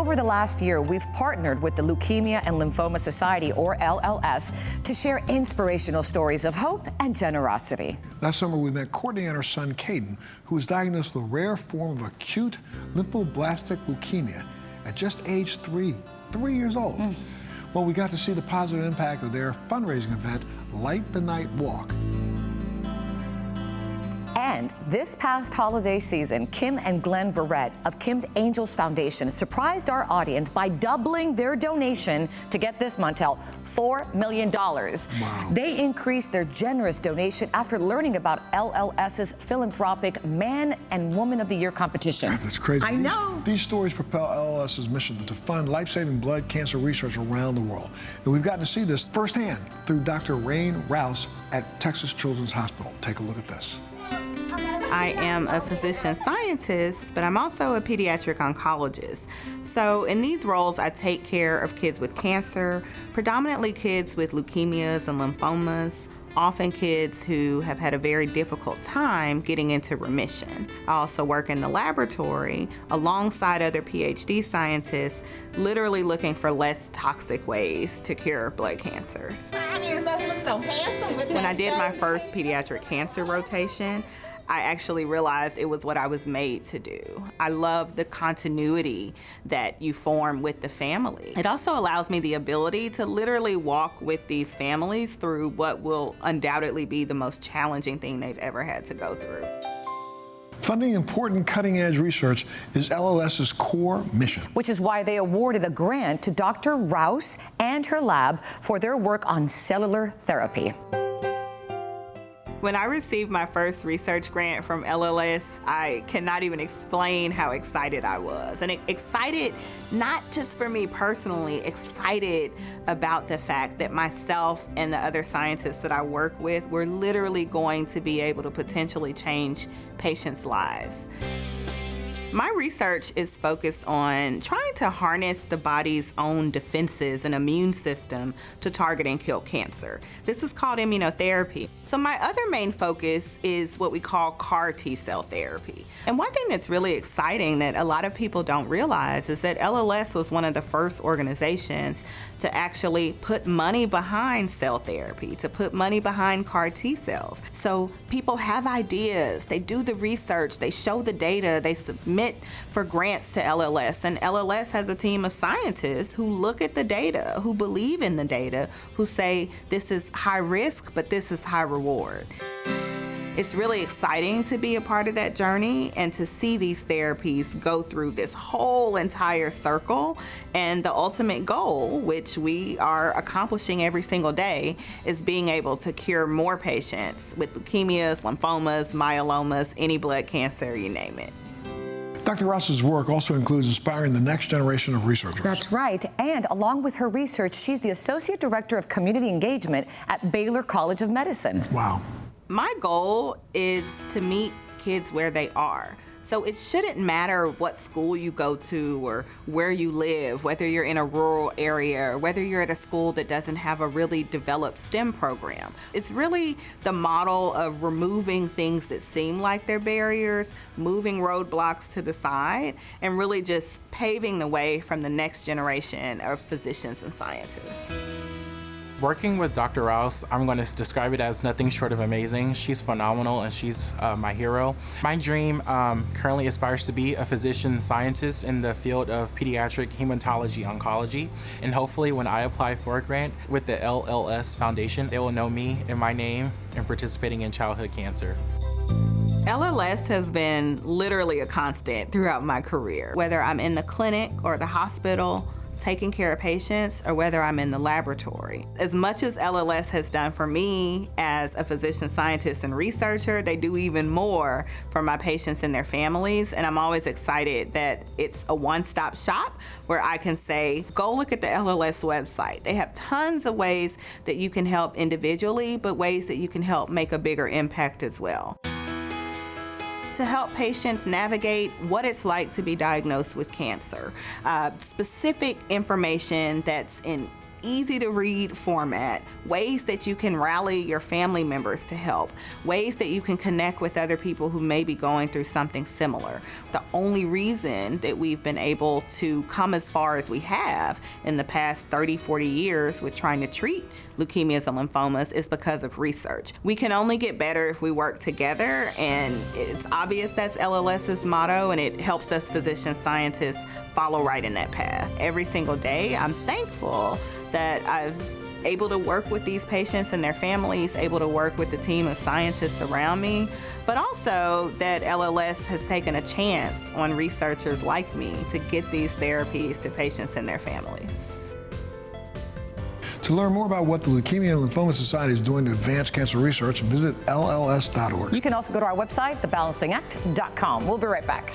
Over the last year, we've partnered with the Leukemia and Lymphoma Society, or LLS, to share inspirational stories of hope and generosity. Last summer, we met Courtney and her son, Caden, who was diagnosed with a rare form of acute lymphoblastic leukemia at just age 3 years old. Well, we got to see the positive impact of their fundraising event, Light the Night Walk. And this past holiday season, Kim and Glenn Verrett of Kim's Angels Foundation surprised our audience by doubling their donation to, get this, Montel, $4 million. Wow. They increased their generous donation after learning about LLS's philanthropic Man and Woman of the Year competition. That's crazy. I know. These stories propel LLS's mission to fund life-saving blood cancer research around the world. And we've gotten to see this firsthand through Dr. Rayne Rouce at Texas Children's Hospital. Take a look at this. I am a physician scientist, but I'm also a pediatric oncologist. So in these roles, I take care of kids with cancer, predominantly kids with leukemias and lymphomas, often kids who have had a very difficult time getting into remission. I also work in the laboratory alongside other PhD scientists, literally looking for less toxic ways to cure blood cancers. When I did my first pediatric cancer rotation, I actually realized it was what I was made to do. I love the continuity that you form with the family. It also allows me the ability to literally walk with these families through what will undoubtedly be the most challenging thing they've ever had to go through. Funding important cutting-edge research is LLS's core mission. Which is why they awarded a grant to Dr. Rouce and her lab for their work on cellular therapy. When I received my first research grant from LLS, I cannot even explain how excited I was. And excited not just for me personally, excited about the fact that myself and the other scientists that I work with were literally going to be able to potentially change patients' lives. My research is focused on trying to harness the body's own defenses and immune system to target and kill cancer. This is called immunotherapy. So my other main focus is what we call CAR T-cell therapy. And one thing that's really exciting that a lot of people don't realize is that LLS was one of the first organizations to actually put money behind cell therapy, to put money behind CAR T-cells. So people have ideas, they do the research, they show the data, they submit for grants to LLS, and LLS has a team of scientists who look at the data, who believe in the data, who say this is high risk, but this is high reward. It's really exciting to be a part of that journey and to see these therapies go through this whole entire circle. And the ultimate goal, which we are accomplishing every single day, is being able to cure more patients with leukemias, lymphomas, myelomas, any blood cancer, you name it. Dr. Rouce's work also includes inspiring the next generation of researchers. That's right. And along with her research, she's the Associate Director of Community Engagement at Baylor College of Medicine. Wow. My goal is to meet kids where they are. So it shouldn't matter what school you go to or where you live, whether you're in a rural area or whether you're at a school that doesn't have a really developed STEM program. It's really the model of removing things that seem like they're barriers, moving roadblocks to the side, and really just paving the way from the next generation of physicians and scientists. Working with Dr. Rouce, I'm going to describe it as nothing short of amazing. She's phenomenal and she's my hero. My dream currently aspires to be a physician scientist in the field of pediatric hematology oncology. And hopefully when I apply for a grant with the LLS Foundation, they will know me and my name and participating in childhood cancer. LLS has been literally a constant throughout my career, whether I'm in the clinic or the hospital, taking care of patients, or whether I'm in the laboratory. As much as LLS has done for me as a physician scientist and researcher, they do even more for my patients and their families, and I'm always excited that it's a one-stop shop where I can say, go look at the LLS website. They have tons of ways that you can help individually, but ways that you can help make a bigger impact as well. To help patients navigate what it's like to be diagnosed with cancer. Specific information that's in easy to read format, ways that you can rally your family members to help, ways that you can connect with other people who may be going through something similar. The only reason that we've been able to come as far as we have in the past 30, 40 years with trying to treat leukemias and lymphomas is because of research. We can only get better if we work together, and it's obvious that's LLS's motto, and it helps us physician scientists follow right in that path. Every single day, I'm thankful that I've able to work with these patients and their families, able to work with the team of scientists around me, but also that LLS has taken a chance on researchers like me to get these therapies to patients and their families. To learn more about what the Leukemia Lymphoma Society is doing to advance cancer research, visit LLS.org. You can also go to our website, thebalancing act.com. We'll be right back.